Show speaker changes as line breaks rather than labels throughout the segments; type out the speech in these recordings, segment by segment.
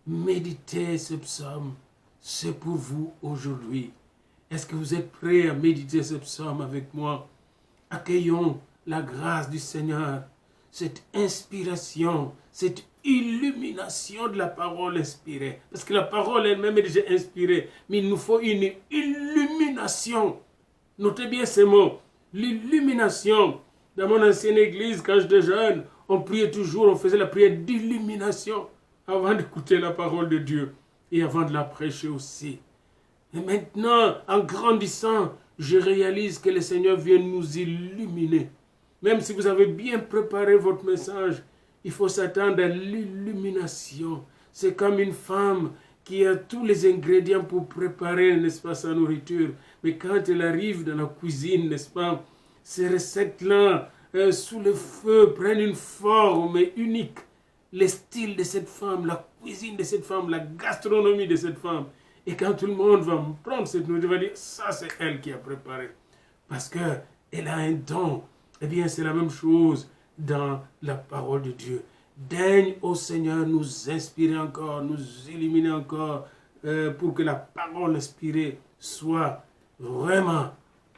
méditez ce psaume. C'est pour vous aujourd'hui. Est-ce que vous êtes prêts à méditer ce psaume avec moi? Accueillons la grâce du Seigneur, cette inspiration, cette illumination de la parole inspirée. Parce que la parole elle-même est déjà inspirée, mais il nous faut une illumination. Notez bien ces mots, l'illumination. Dans mon ancienne église, quand j'étais jeune, on priait toujours, on faisait la prière d'illumination avant d'écouter la parole de Dieu et avant de la prêcher aussi. Et maintenant, en grandissant, je réalise que le Seigneur vient nous illuminer. Même si vous avez bien préparé votre message, il faut s'attendre à l'illumination. C'est comme une femme qui a tous les ingrédients pour préparer, n'est-ce pas, sa nourriture. Mais quand elle arrive dans la cuisine, n'est-ce pas, ces recettes-là, sous le feu, prennent une forme unique. Le style de cette femme, la cuisine de cette femme, la gastronomie de cette femme. Et quand tout le monde va prendre cette nourriture, va dire, ça c'est elle qui a préparé. Parce qu'elle a un don. Eh bien, c'est la même chose dans la parole de Dieu. Daigne, ô Seigneur, nous inspirer encore, nous illuminer encore, pour que la parole inspirée soit vraiment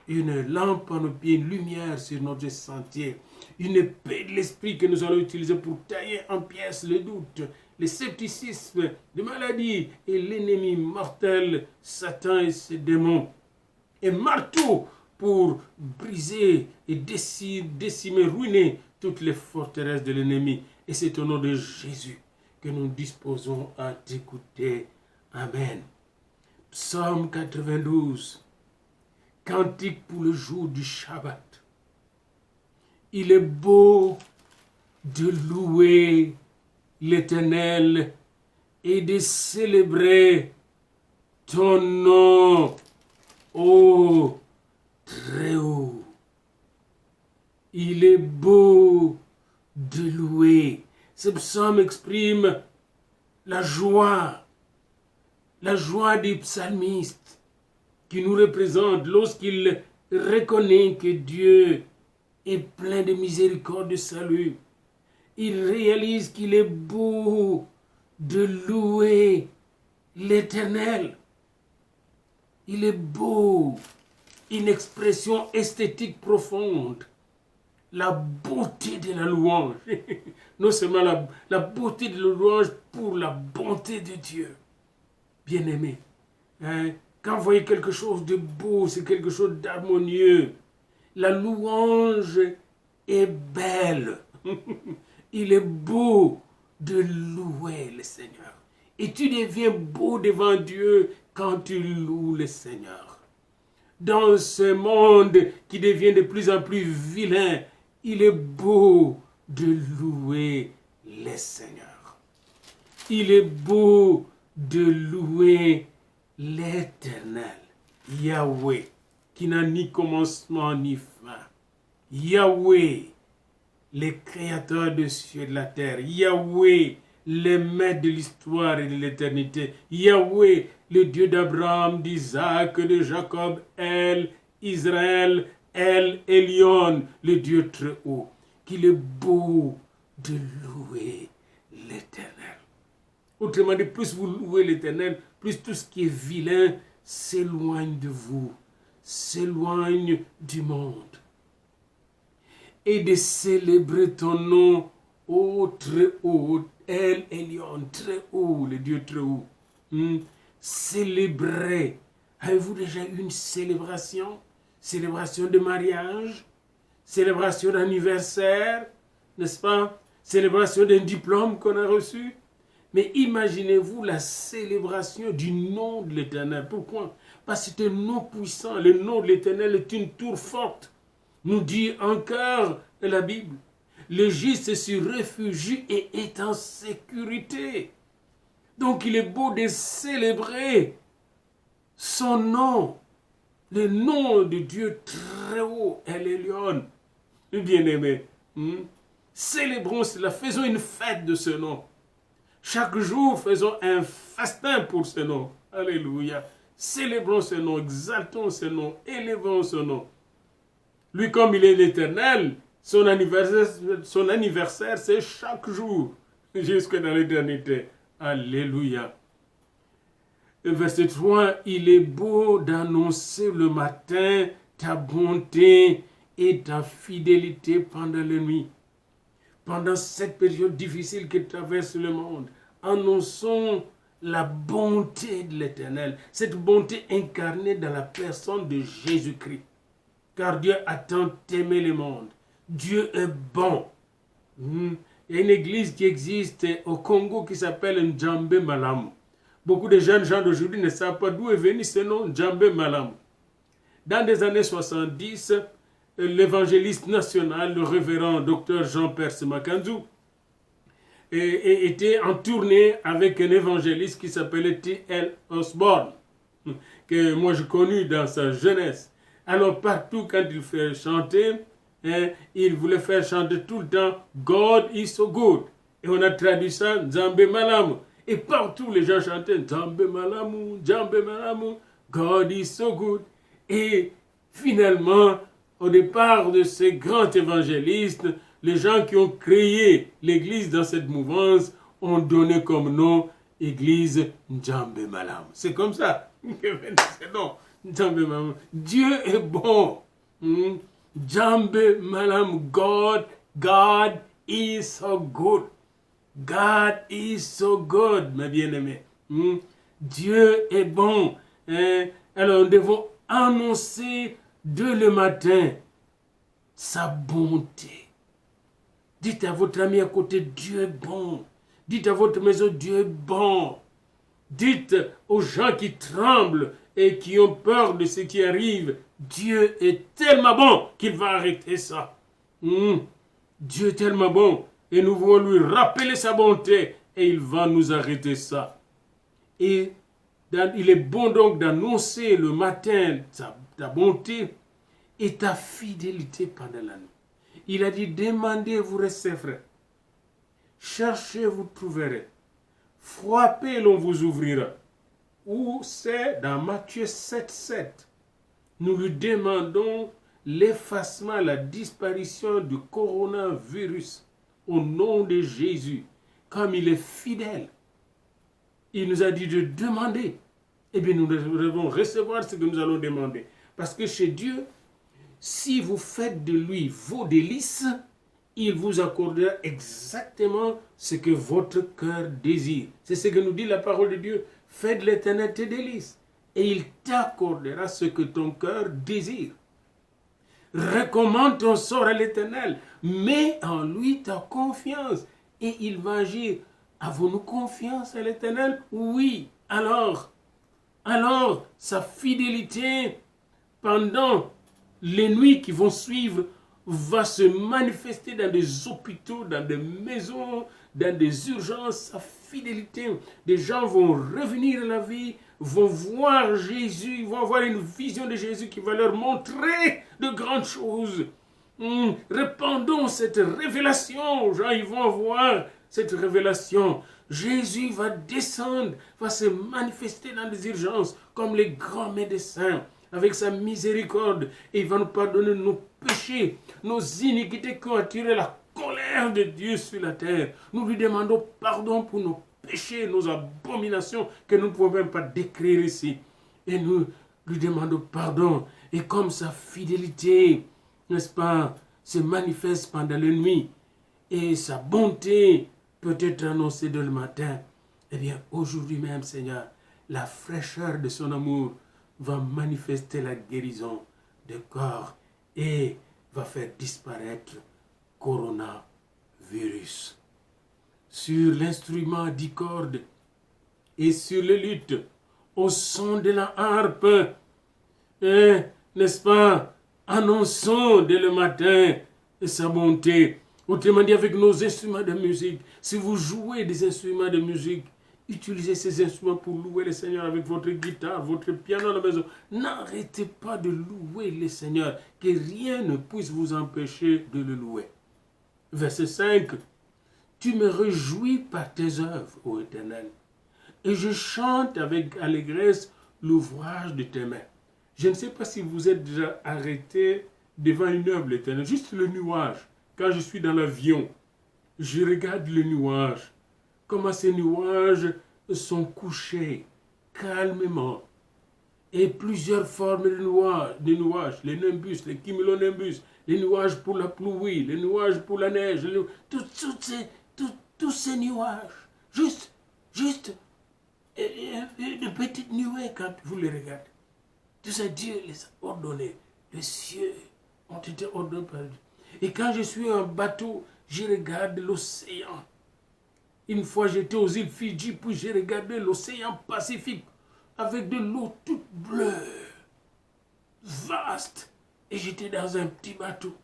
une lampe à nos pieds, une lumière sur notre sentier, une épée de l'esprit que nous allons utiliser pour tailler en pièces le doute, le scepticisme, les maladies et l'ennemi mortel, Satan et ses démons. Et marteau pour briser et décimer, ruiner toutes les forteresses de l'ennemi. Et c'est au nom de Jésus que nous disposons à t'écouter. Amen. Psaume 92. Cantique pour le jour du Shabbat. Il est beau de louer l'Éternel et de célébrer ton nom, ô Très-Haut. Il est beau de louer. Ce psaume exprime la joie du psalmiste qui nous représente lorsqu'il reconnaît que Dieu est plein de miséricorde et de salut. Il réalise qu'il est beau de louer l'Éternel. Il est beau, une expression esthétique profonde. La beauté de la louange. Non seulement la beauté de la louange pour la bonté de Dieu. Bien-aimé, hein? Quand vous voyez quelque chose de beau, c'est quelque chose d'harmonieux. La louange est belle. Il est beau de louer le Seigneur. Et tu deviens beau devant Dieu quand tu loues le Seigneur. Dans ce monde qui devient de plus en plus vilain, il est beau de louer le Seigneur. Il est beau de louer l'Éternel, Yahweh, qui n'a ni commencement ni fin. Yahweh, le créateur des cieux et de la terre. Yahweh, le maître de l'histoire et de l'éternité. Yahweh, le Dieu d'Abraham, d'Isaac, de Jacob, El, Israël, El Elyon, le Dieu très haut. Qu'il est beau de louer l'Éternel. Autrement dit, plus vous louez l'Éternel, plus tout ce qui est vilain s'éloigne de vous, s'éloigne du monde. Et de célébrer ton nom, ô très haut, El Elyon, très haut, le Dieu très haut. Célébrer. Avez-vous déjà eu une célébration? Célébration de mariage, célébration d'anniversaire, n'est-ce pas? Célébration d'un diplôme qu'on a reçu. Mais imaginez-vous la célébration du nom de l'Éternel. Pourquoi? Parce que c'est un nom puissant. Le nom de l'Éternel est une tour forte. Nous dit encore la Bible. Le juste se réfugie et est en sécurité. Donc il est beau de célébrer son nom. Le nom de Dieu très haut, El Elyon. Bien-aimé. Célébrons cela. Faisons une fête de ce nom. Chaque jour, faisons un festin pour ce nom. Alléluia. Célébrons ce nom, exaltons ce nom, élevons ce nom. Lui, comme il est l'Éternel, son anniversaire c'est chaque jour, jusque dans l'éternité. Alléluia. Verset 3, il est beau d'annoncer le matin ta bonté et ta fidélité pendant la nuit. Pendant cette période difficile que traverse le monde, annonçons la bonté de l'Éternel, cette bonté incarnée dans la personne de Jésus-Christ. Car Dieu a tant aimé le monde. Dieu est bon. Il y a une église qui existe au Congo qui s'appelle Njambe Malamu. Beaucoup de jeunes gens d'aujourd'hui ne savent pas d'où est venu ce nom Njambe Malamu. Dans les années 70, l'évangéliste national, le révérend Dr Jean-Perse Makanzu, était en tournée avec un évangéliste qui s'appelait T.L. Osborne, que moi je connus dans sa jeunesse. Alors partout quand il fait chanter, il voulait faire chanter tout le temps « God is so good ». Et on a traduit ça « Nzambe Malamu ». Et partout les gens chantaient « Nzambe Malamu, Nzambe Malamu, God is so good ». Et finalement, au départ de ces grands évangélistes, les gens qui ont créé l'église dans cette mouvance ont donné comme nom église Nzambe Malamu. C'est comme ça que venait ce nom, Nzambe Malamu. Dieu est bon. Nzambe Malamu, God is so good. God is so good, mes bien-aimés. Dieu est bon. Alors, nous devons annoncer dès le matin sa bonté. Dites à votre ami à côté, Dieu est bon. Dites à votre maison, Dieu est bon. Dites aux gens qui tremblent et qui ont peur de ce qui arrive, Dieu est tellement bon qu'il va arrêter ça. Dieu est tellement bon et nous voulons lui rappeler sa bonté et il va nous arrêter ça. Et il est bon donc d'annoncer le matin ta bonté et ta fidélité pendant la nuit. Il a dit, demandez, vous recevrez. Cherchez, vous trouverez. Frappez, l'on vous ouvrira. Où c'est dans Matthieu 7,7. Nous lui demandons l'effacement, la disparition du coronavirus au nom de Jésus. Comme il est fidèle, il nous a dit de demander. Eh bien, nous devons recevoir ce que nous allons demander. Parce que chez Dieu, si vous faites de lui vos délices, il vous accordera exactement ce que votre cœur désire. C'est ce que nous dit la parole de Dieu. Fais de l'Éternel tes délices et il t'accordera ce que ton cœur désire. Recommande ton sort à l'Éternel. Mets en lui ta confiance et il va agir. Avons-nous confiance à l'Éternel? Oui. Alors, sa fidélité pendant les nuits qui vont suivre va se manifester dans des hôpitaux, dans des maisons, dans des urgences. Sa fidélité, des gens vont revenir à la vie, vont voir Jésus, ils vont avoir une vision de Jésus qui va leur montrer de grandes choses. Répandons cette révélation, gens, ils vont voir cette révélation. Jésus va descendre, va se manifester dans des urgences comme les grands médecins avec sa miséricorde et il va nous pardonner nos péchés, nos iniquités qui ont attiré la colère de Dieu sur la terre. Nous lui demandons pardon pour nos péchés, nos abominations que nous ne pouvons même pas décrire ici. Et nous lui demandons pardon. Et comme sa fidélité, n'est-ce pas, se manifeste pendant la nuit et sa bonté peut être annoncée dès le matin, eh bien aujourd'hui même, Seigneur, la fraîcheur de son amour va manifester la guérison des corps et va faire disparaître coronavirus. Sur l'instrument à 10 cordes et sur le luth, au son de la harpe, n'est-ce pas, annonçons dès le matin sa bonté. Autrement dit, avec nos instruments de musique, si vous jouez des instruments de musique, utilisez ces instruments pour louer le Seigneur avec votre guitare, votre piano à la maison. N'arrêtez pas de louer le Seigneur, que rien ne puisse vous empêcher de le louer. Verset 5. Tu me réjouis par tes œuvres, ô Éternel, et je chante avec allégresse l'ouvrage de tes mains. Je ne sais pas si vous êtes déjà arrêté devant une œuvre de l'Éternel, juste le nuage. Quand je suis dans l'avion, je regarde le nuage. comment ces nuages sont couchés calmement. Et plusieurs formes de nuages, les nimbus, les cumulonimbus, les nuages pour la pluie, les nuages pour la neige, tous ces nuages, juste de petites nuées quand vous les regardez. Tout ça, Dieu les a ordonnés. Les cieux ont été ordonnés par Dieu. Et quand je suis en bateau, je regarde l'océan. Une fois, j'étais aux îles Fidji, puis j'ai regardé l'océan Pacifique avec de l'eau toute bleue, vaste. Et j'étais dans un petit bateau.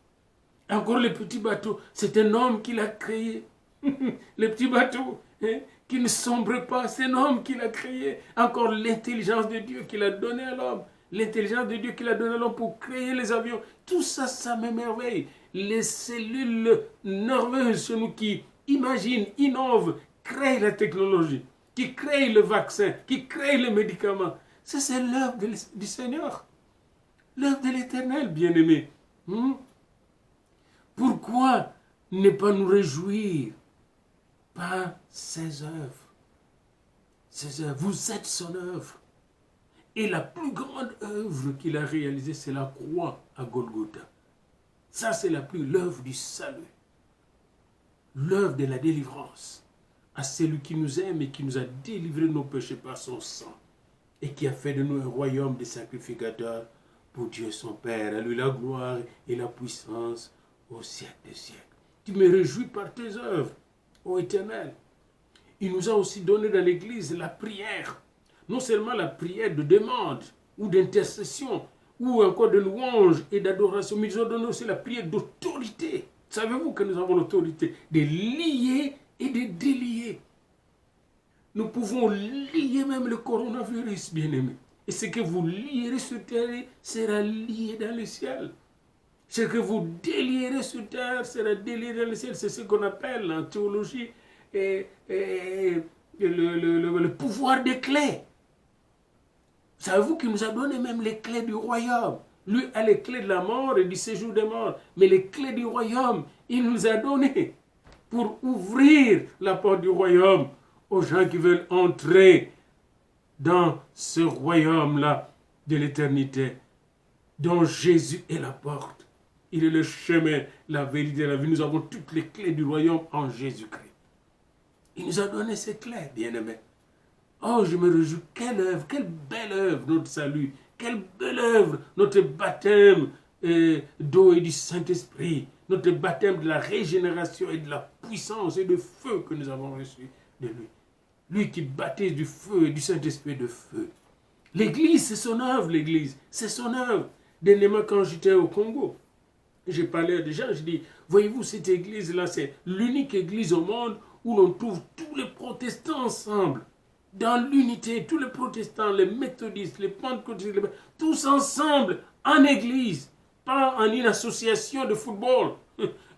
Encore le petit bateau, c'est un homme qui l'a créé. Le petit bateau, hein, qui ne sombre pas, c'est un homme qui l'a créé. Encore l'intelligence de Dieu qu'il a donnée à l'homme. L'intelligence de Dieu qu'il a donnée à l'homme pour créer les avions. Tout ça, ça m'émerveille. Les cellules nerveuses chez nous qui imaginent, innovent, créent la technologie, qui créent le vaccin, qui créent les médicaments. Ça, c'est l'œuvre du Seigneur. L'œuvre de l'Éternel, bien-aimé. Pourquoi ne pas nous réjouir par ses œuvres? Ses œuvres, vous êtes son œuvre. Et la plus grande œuvre qu'il a réalisée, c'est la croix à Golgotha. Ça, c'est l'œuvre du salut. L'œuvre de la délivrance à celui qui nous aime et qui nous a délivré de nos péchés par son sang et qui a fait de nous un royaume de sacrificateurs pour Dieu son Père. À lui la gloire et la puissance au siècle des siècles. Tu me réjouis par tes œuvres, ô Éternel. Il nous a aussi donné dans l'Église la prière. Non seulement la prière de demande ou d'intercession ou encore de louange et d'adoration, mais ils ont donné aussi la prière d'autorité. Savez-vous que nous avons l'autorité de lier et de délier? Nous pouvons lier même le coronavirus, bien-aimé. Et ce que vous lierez sur terre sera lié dans le ciel. Ce que vous délierez sur terre sera délié dans le ciel. C'est ce qu'on appelle en théologie le pouvoir des clés. Savez-vous qu'il nous a donné même les clés du royaume? Lui a les clés de la mort et du séjour des morts. Mais les clés du royaume, il nous a donné pour ouvrir la porte du royaume aux gens qui veulent entrer dans ce royaume-là de l'éternité, dont Jésus est la porte. Il est le chemin, la vérité et la vie. Nous avons toutes les clés du royaume en Jésus-Christ. Il nous a donné ces clés, bien-aimés. Oh, je me réjouis. Quelle œuvre, quelle belle œuvre, notre salut. Quelle belle œuvre, notre baptême d'eau et du Saint-Esprit. Notre baptême de la régénération et de la puissance et de feu que nous avons reçu de lui. Lui qui baptise du feu et du Saint-Esprit de feu. L'Église, c'est son œuvre, l'Église. C'est son œuvre. Dernièrement, quand j'étais au Congo, j'ai parlé à des gens, je dis, voyez-vous, cette Église-là, c'est l'unique Église au monde où l'on trouve tous les protestants ensemble. Dans l'unité, tous les protestants, les méthodistes, les pentecôtistes, tous ensemble, en Église. Pas en une association de football.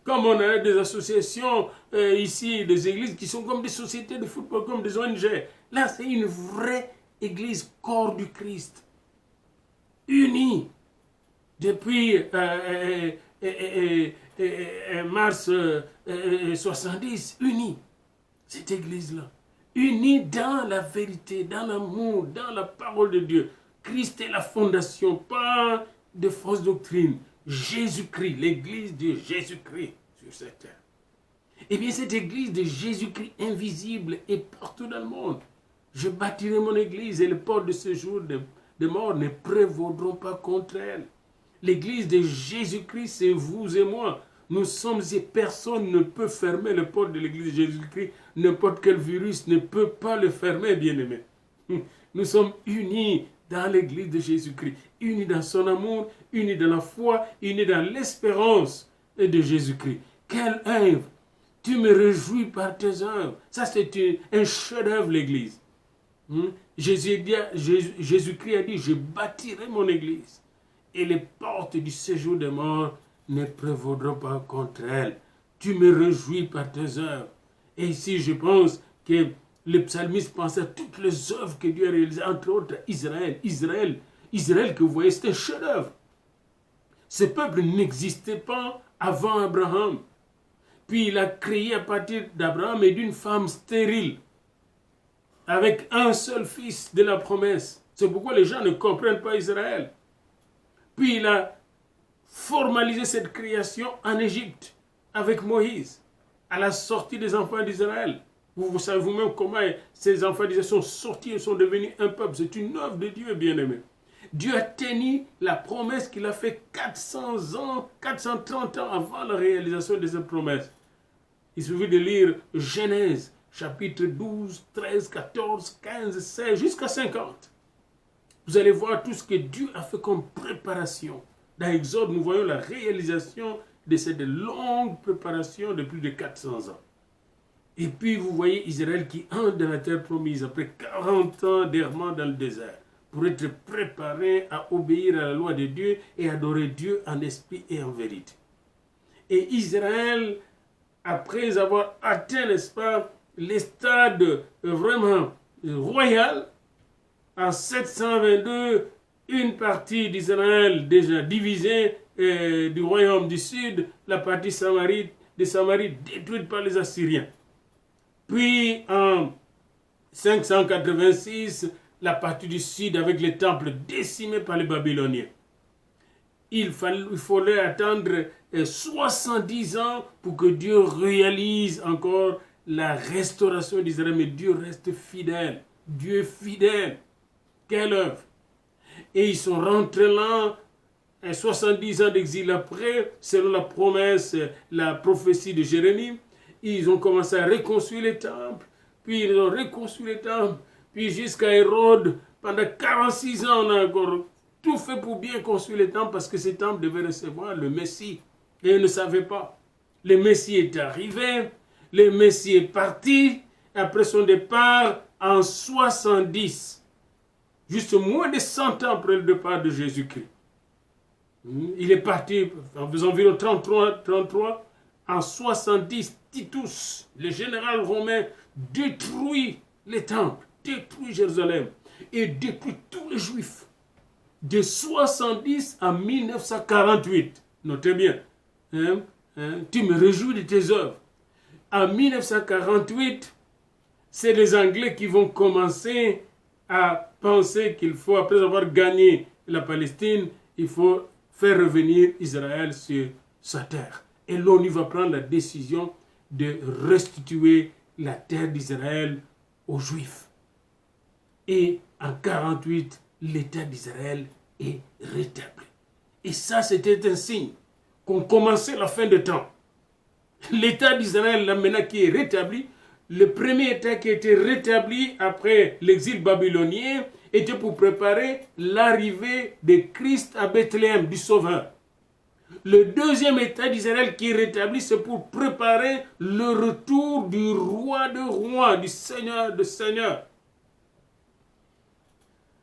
Comme on a des associations ici, des églises qui sont comme des sociétés de football, comme des ONG. Là, c'est une vraie église corps du Christ. Unie. Depuis mars 70, unie. Cette église-là. Unie dans la vérité, dans l'amour, dans la parole de Dieu. Christ est la fondation, pas de fausses doctrines. Jésus-Christ, l'église de Jésus-Christ sur cette terre. Eh bien, cette église de Jésus-Christ invisible est partout dans le monde. Je bâtirai mon église et les portes de ce jour de mort ne prévaudront pas contre elle. L'église de Jésus-Christ, c'est vous et moi. Nous sommes et personne ne peut fermer les portes de l'église de Jésus-Christ. N'importe quel virus ne peut pas le fermer, bien-aimé. Nous sommes unis dans l'église de Jésus-Christ, unis dans son amour, unis dans la foi, unis dans l'espérance de Jésus-Christ. Quelle œuvre! Tu me réjouis par tes œuvres. Ça, c'est un chef-d'œuvre, l'église. Jésus-Christ a dit, je bâtirai mon église et les portes du séjour des morts ne prévaudront pas contre elle. Tu me réjouis par tes œuvres. Et ici, je pense que le psalmiste pensait à toutes les œuvres que Dieu a réalisées, entre autres Israël. Israël que vous voyez, c'est un chef-d'œuvre. Ce peuple n'existait pas avant Abraham. Puis il a créé à partir d'Abraham et d'une femme stérile, avec un seul fils de la promesse. C'est pourquoi les gens ne comprennent pas Israël. Puis il a formalisé cette création en Égypte, avec Moïse, à la sortie des enfants d'Israël. Vous savez vous-même comment ces enfants d'Israël sont sortis et sont devenus un peuple. C'est une œuvre de Dieu, bien-aimé. Dieu a tenu la promesse qu'il a fait 400 ans, 430 ans avant la réalisation de cette promesse. Il suffit de lire Genèse, chapitre 12, 13, 14, 15, 16, jusqu'à 50. Vous allez voir tout ce que Dieu a fait comme préparation. Dans Exode, nous voyons la réalisation de cette longue préparation de plus de 400 ans. Et puis vous voyez Israël qui entre dans la terre promise après 40 ans d'errement dans le désert pour être préparé à obéir à la loi de Dieu et adorer Dieu en esprit et en vérité. Et Israël, après avoir atteint, n'est-ce pas, les stades vraiment royaux, en 722, une partie d'Israël déjà divisée du royaume du sud, la partie de Samarie détruite par les Assyriens. Puis en 586, la partie du sud avec les temples décimés par les Babyloniens. Il fallait attendre 70 ans pour que Dieu réalise encore la restauration d'Israël. Mais Dieu reste fidèle. Dieu est fidèle. Quelle œuvre! Et ils sont rentrés là, 70 ans d'exil après, selon la promesse, la prophétie de Jérémie. Ils ont commencé à reconstruire les temples. Puis ils ont reconstruit les temples. Puis jusqu'à Hérode, pendant 46 ans, on a encore tout fait pour bien construire les temples parce que ces temples devaient recevoir le Messie. Et ils ne savaient pas. Le Messie est arrivé, le Messie est parti. Après son départ, en 70, juste moins de 100 ans après le départ de Jésus-Christ. Il est parti en faisant environ 33. En 70, Titus, le général romain, détruit les temples, détruit Jérusalem et détruit tous les Juifs. De 70 à 1948, notez bien, tu me réjouis de tes œuvres. En 1948, c'est les Anglais qui vont commencer à penser qu'il faut, après avoir gagné la Palestine, il faut faire revenir Israël sur sa terre. Et l'ONU va prendre la décision de restituer la terre d'Israël aux Juifs. Et en 1948, l'État d'Israël est rétabli. Et ça, c'était un signe qu'on commençait la fin des temps. L'État d'Israël, là maintenant qui est rétabli, le premier État qui a été rétabli après l'exil babylonien était pour préparer l'arrivée de Christ à Bethléem, du Sauveur. Le deuxième État d'Israël qui est rétabli, c'est pour préparer le retour du roi de rois, du Seigneur de seigneurs.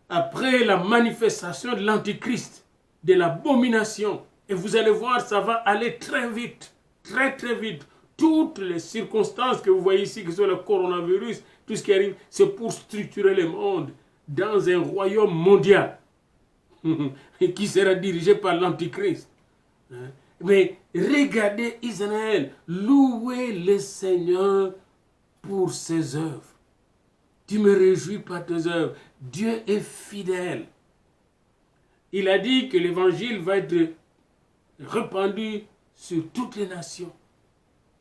Après la manifestation de l'Antichrist, de l'abomination, et vous allez voir, ça va aller très vite, très très vite. Toutes les circonstances que vous voyez ici, que ce soit le coronavirus, tout ce qui arrive, c'est pour structurer le monde dans un royaume mondial qui sera dirigé par l'Antichrist. Mais regardez Israël, louez le Seigneur pour ses œuvres. Tu me réjouis par tes œuvres. Dieu est fidèle. Il a dit que l'évangile va être répandu sur toutes les nations.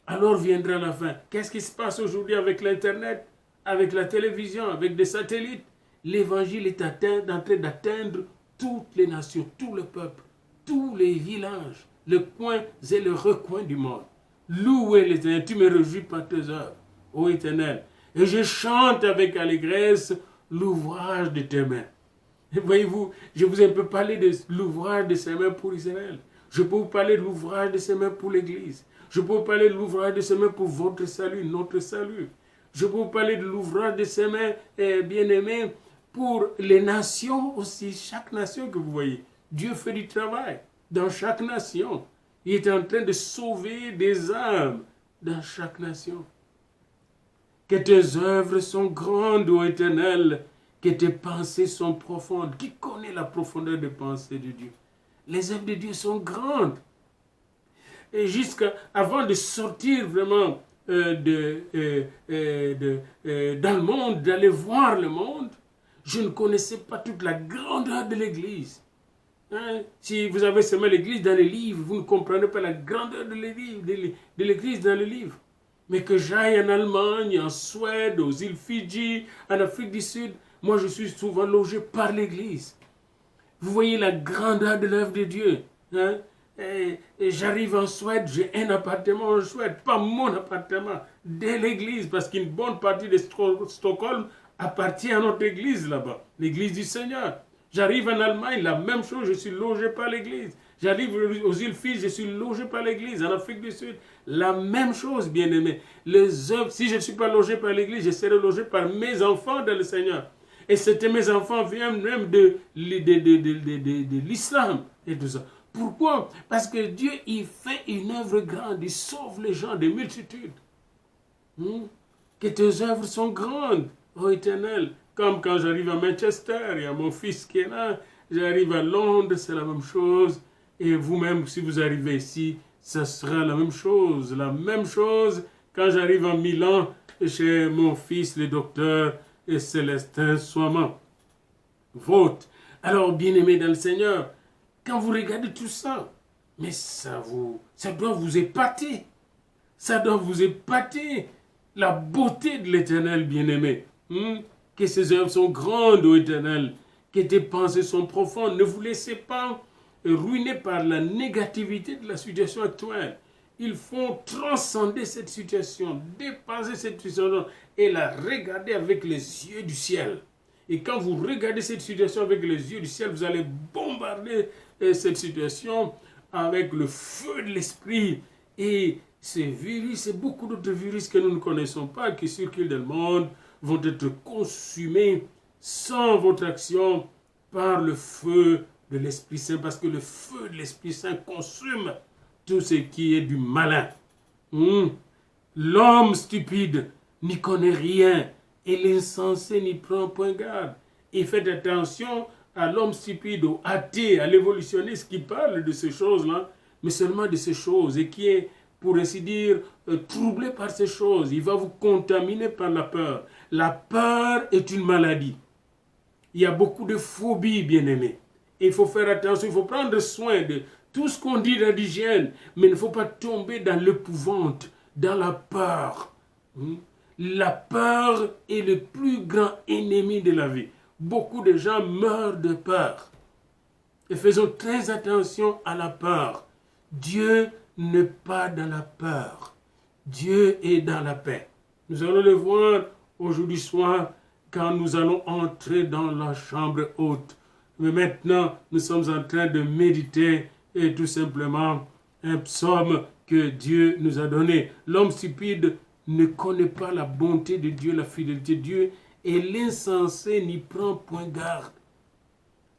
Alors viendra la fin. Qu'est-ce qui se passe aujourd'hui avec l'Internet, avec la télévision, avec des satellites? L'évangile est en train d'atteindre toutes les nations, tout le peuple, tous les villages, les coins et les recoins du monde. Louez l'Éternel, tu me réjouis par tes œuvres, ô Éternel. Et je chante avec allégresse l'ouvrage de tes mains. Et voyez-vous, je vous ai un peu parlé de l'ouvrage de ses mains pour Israël. Je peux vous parler de l'ouvrage de ses mains pour l'Église. Je peux vous parler de l'ouvrage de ses mains pour votre salut, notre salut. Je peux vous parler de l'ouvrage de ses mains, bien-aimés, pour les nations aussi, chaque nation que vous voyez. Dieu fait du travail dans chaque nation. Il est en train de sauver des âmes dans chaque nation. Que tes œuvres sont grandes, ô Éternel, que tes pensées sont profondes. Qui connaît la profondeur des pensées de Dieu? Les œuvres de Dieu sont grandes. avant de sortir vraiment dans le monde, d'aller voir le monde, je ne connaissais pas toute la grandeur de l'Église. Hein? Si vous avez seulement l'Église dans les livres, vous ne comprenez pas la grandeur de l'Église dans les livres. Mais que j'aille en Allemagne, en Suède, aux îles Fidji, en Afrique du Sud, moi je suis souvent logé par l'Église. Vous voyez la grandeur de l'œuvre de Dieu. Hein? Et j'arrive en Suède, j'ai un appartement en Suède, pas mon appartement, de l'église, parce qu'une bonne partie de Stockholm appartient à notre église là-bas, l'église du Seigneur. J'arrive en Allemagne, la même chose, je suis logé par l'église. J'arrive aux îles Fidji, je suis logé par l'église. En Afrique du Sud, la même chose, bien-aimés. Les œuvres, si je ne suis pas logé par l'église, je serai logé par mes enfants dans le Seigneur. Et c'était mes enfants viennent même de l'islam et tout ça. Pourquoi? Parce que Dieu, il fait une œuvre grande, il sauve les gens des multitudes. Que tes œuvres sont grandes, ô Éternel. Comme quand j'arrive à Manchester, il y a mon fils qui est là. J'arrive à Londres, c'est la même chose. Et vous-même, si vous arrivez ici, ça sera la même chose. La même chose quand j'arrive à Milan, chez mon fils, le docteur Célestin Soiman. Vote. Alors, bien-aimés dans le Seigneur, quand vous regardez tout ça, mais ça doit vous épater. Ça doit vous épater. La beauté de l'Éternel, bien-aimé. Que ses œuvres sont grandes, ô Éternel. Que tes pensées sont profondes. Ne vous laissez pas ruiner par la négativité de la situation actuelle. Il faut transcender cette situation, dépasser cette situation et la regarder avec les yeux du ciel. Et quand vous regardez cette situation avec les yeux du ciel, vous allez bombarder cette situation avec le feu de l'esprit. Et ces virus et beaucoup d'autres virus que nous ne connaissons pas, qui circulent dans le monde, vont être consumés sans votre action par le feu de l'Esprit Saint, parce que le feu de l'Esprit Saint consume tout ce qui est du malin. L'homme stupide n'y connaît rien et l'insensé n'y prend point garde. Et faites attention à l'homme stupide, au athée, à l'évolutionniste qui parle de ces choses-là, mais seulement de ces choses, et qui est, pour ainsi dire, troublé par ces choses. Il va vous contaminer par la peur. La peur est une maladie. Il y a beaucoup de phobies, bien-aimés. Il faut faire attention, il faut prendre soin de tout ce qu'on dit d'hygiène, mais il ne faut pas tomber dans l'épouvante, dans la peur. La peur est le plus grand ennemi de la vie. Beaucoup de gens meurent de peur. Et faisons très attention à la peur. Dieu n'est pas dans la peur. Dieu est dans la paix. Nous allons le voir aujourd'hui soir quand nous allons entrer dans la chambre haute. Mais maintenant, nous sommes en train de méditer et tout simplement un psaume que Dieu nous a donné. L'homme stupide ne connaît pas la bonté de Dieu, la fidélité de Dieu, et l'insensé n'y prend point garde.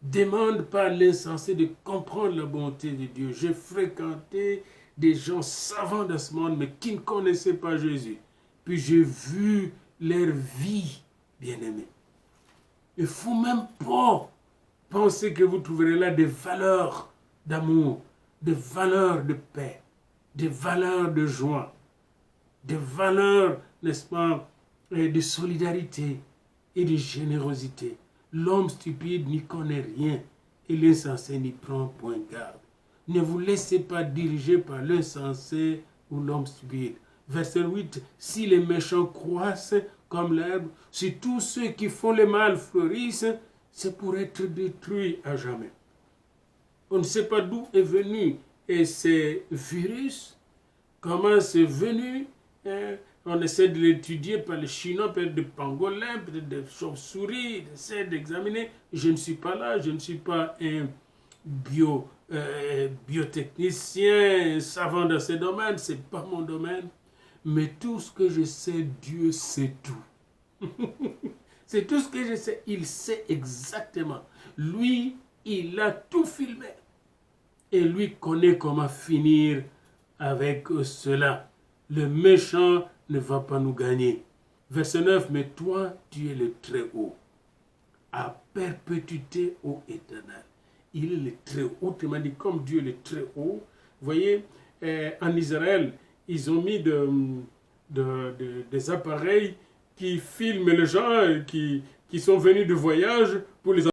Demande pas à l'insensé de comprendre la bonté de Dieu. J'ai fréquenté des gens savants dans ce monde, mais qui ne connaissaient pas Jésus. Puis j'ai vu leur vie, bien-aimés. Il ne faut même pas penser que vous trouverez là des valeurs d'amour, des valeurs de paix, des valeurs de joie, des valeurs, n'est-ce pas, de solidarité et de générosité. L'homme stupide n'y connaît rien et l'insensé n'y prend point garde. Ne vous laissez pas diriger par l'insensé ou l'homme stupide. Verset 8, si les méchants croissent comme l'herbe, si tous ceux qui font le mal fleurissent, c'est pour être détruits à jamais. On ne sait pas d'où est venu ces virus, comment c'est venu. On essaie de l'étudier par les Chinois, peut-être des pangolins, peut-être des chauves-souris, on essaie d'examiner. Je ne suis pas là, je ne suis pas un biotechnicien, un savant dans ce domaine, ce n'est pas mon domaine. Mais tout ce que je sais, Dieu sait tout. C'est tout ce que je sais. Il sait exactement. Lui, il a tout filmé. Et lui connaît comment finir avec cela. Le méchant ne va pas nous gagner. Verset 9, mais toi, tu es le Très-Haut. À perpétuité, ô Éternel. Il est le Très-Haut. Autrement dit, comme Dieu est le Très-Haut, vous voyez, en Israël, ils ont mis des appareils qui filment les gens qui sont venus de voyage pour les